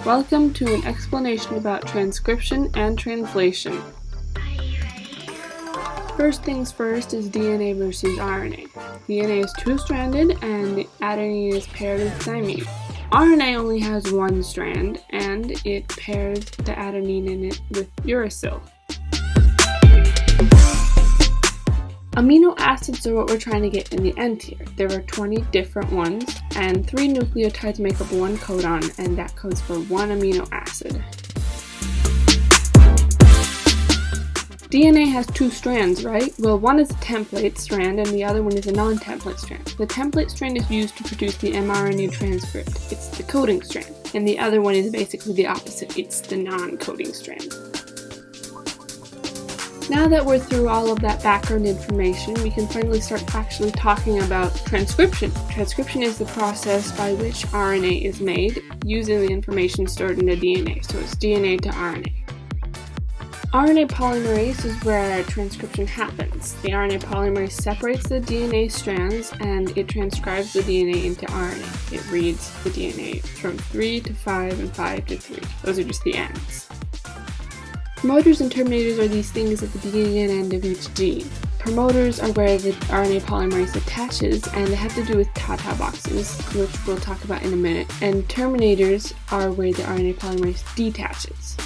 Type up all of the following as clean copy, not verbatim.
Welcome to an explanation about transcription and translation. First things first is DNA versus RNA. DNA is two-stranded and the adenine is paired with thymine. RNA only has one strand and it pairs the adenine in it with uracil. Amino acids are what we're trying to get in the end here. There are 20 different ones, and 3 nucleotides make up one codon, and that codes for one amino acid. DNA has 2 strands, right? Well, one is a template strand and the other one is a non-template strand. The template strand is used to produce the mRNA transcript. It's the coding strand. And the other one is basically the opposite. It's the non-coding strand. Now that we're through all of that background information, we can finally start actually talking about transcription. Transcription is the process by which RNA is made using the information stored in the DNA. So it's DNA to RNA. RNA polymerase is where transcription happens. The RNA polymerase separates the DNA strands and it transcribes the DNA into RNA. It reads the DNA from 3 to 5 and 5 to 3. Those are just the ends. Promoters and terminators are these things at the beginning and end of each gene. Promoters are where the RNA polymerase attaches, and they have to do with Tata boxes, which we'll talk about in a minute. And terminators are where the RNA polymerase detaches.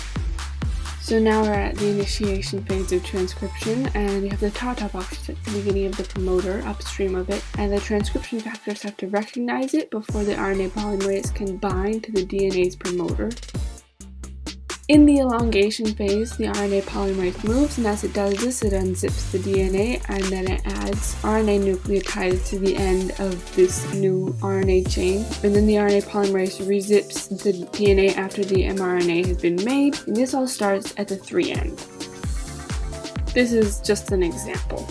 So now we're at the initiation phase of transcription, and you have the Tata box at the beginning of the promoter, upstream of it, and the transcription factors have to recognize it before the RNA polymerase can bind to the DNA's promoter. In the elongation phase, the RNA polymerase moves, and as it does this, it unzips the DNA, and then it adds RNA nucleotides to the end of this new RNA chain. And then the RNA polymerase rezips the DNA after the mRNA has been made, and this all starts at the 3' end. This is just an example.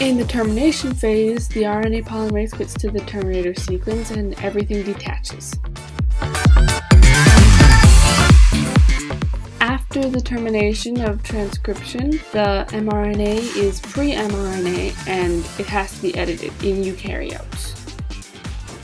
In the termination phase, the RNA polymerase gets to the terminator sequence and everything detaches. After the termination of transcription, the mRNA is pre-mRNA and it has to be edited in eukaryotes.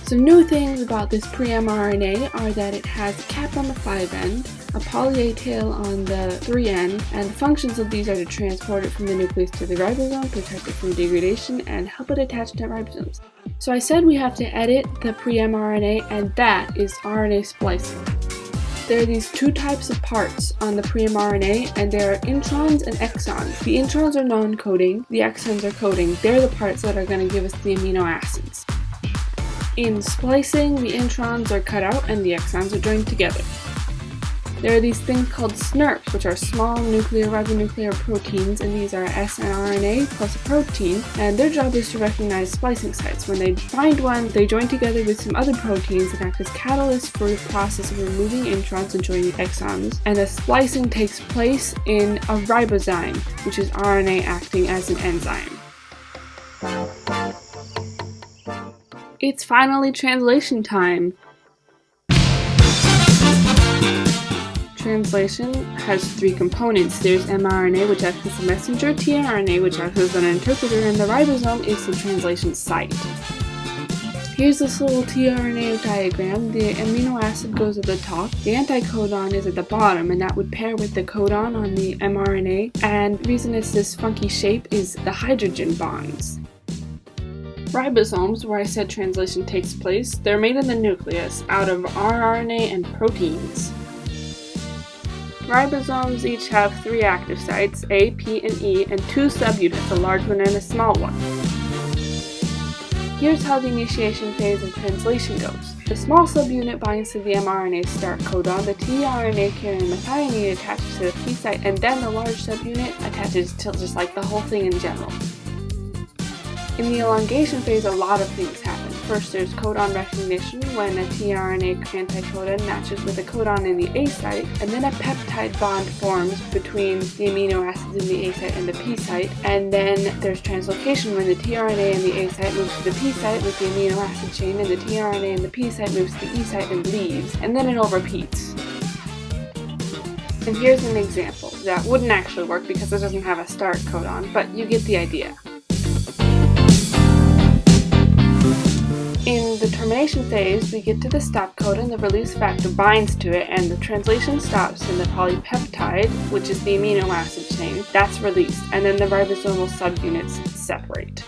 Some new things about this pre-mRNA are that it has a cap on the 5' end, a poly-A tail on the 3' end, and the functions of these are to transport it from the nucleus to the ribosome, protect it from degradation, and help it attach to ribosomes. So I said we have to edit the pre-mRNA, and that is RNA splicing. There are these 2 types of parts on the pre-mRNA, and there are introns and exons. The introns are non-coding, the exons are coding. They're the parts that are going to give us the amino acids. In splicing, the introns are cut out and the exons are joined together. There are these things called SNRPs, which are small nuclear ribonuclear proteins, and these are snRNA plus a protein, and their job is to recognize splicing sites. When they find one, they join together with some other proteins and act as catalysts for the process of removing introns and joining exons, and the splicing takes place in a ribozyme, which is RNA acting as an enzyme. It's finally translation time! Translation has 3 components. There's mRNA, which acts as a messenger, tRNA, which acts as an interpreter, and the ribosome is the translation site. Here's this little tRNA diagram. The amino acid goes at the top, the anticodon is at the bottom, and that would pair with the codon on the mRNA, and the reason it's this funky shape is the hydrogen bonds. Ribosomes, where I said translation takes place, they're made in the nucleus out of rRNA and proteins. Ribosomes each have 3 active sites, A, P, and E, and 2 subunits, a large one and a small one. Here's how the initiation phase of translation goes. The small subunit binds to the mRNA start codon, the tRNA carrying methionine attaches to the P site, and then the large subunit attaches to just like the whole thing in general. In the elongation phase, a lot of things happen. First, there's codon recognition when a tRNA anticodon matches with a codon in the A site, and then a peptide bond forms between the amino acids in the A site and the P site, and then there's translocation when the tRNA in the A site moves to the P site with the amino acid chain, and the tRNA in the P site moves to the E site and leaves, and then it all repeats. And here's an example that wouldn't actually work because it doesn't have a start codon, but you get the idea. In the termination translation phase, we get to the stop codon, the release factor binds to it, and the translation stops, and the polypeptide, which is the amino acid chain, that's released, and then the ribosomal subunits separate.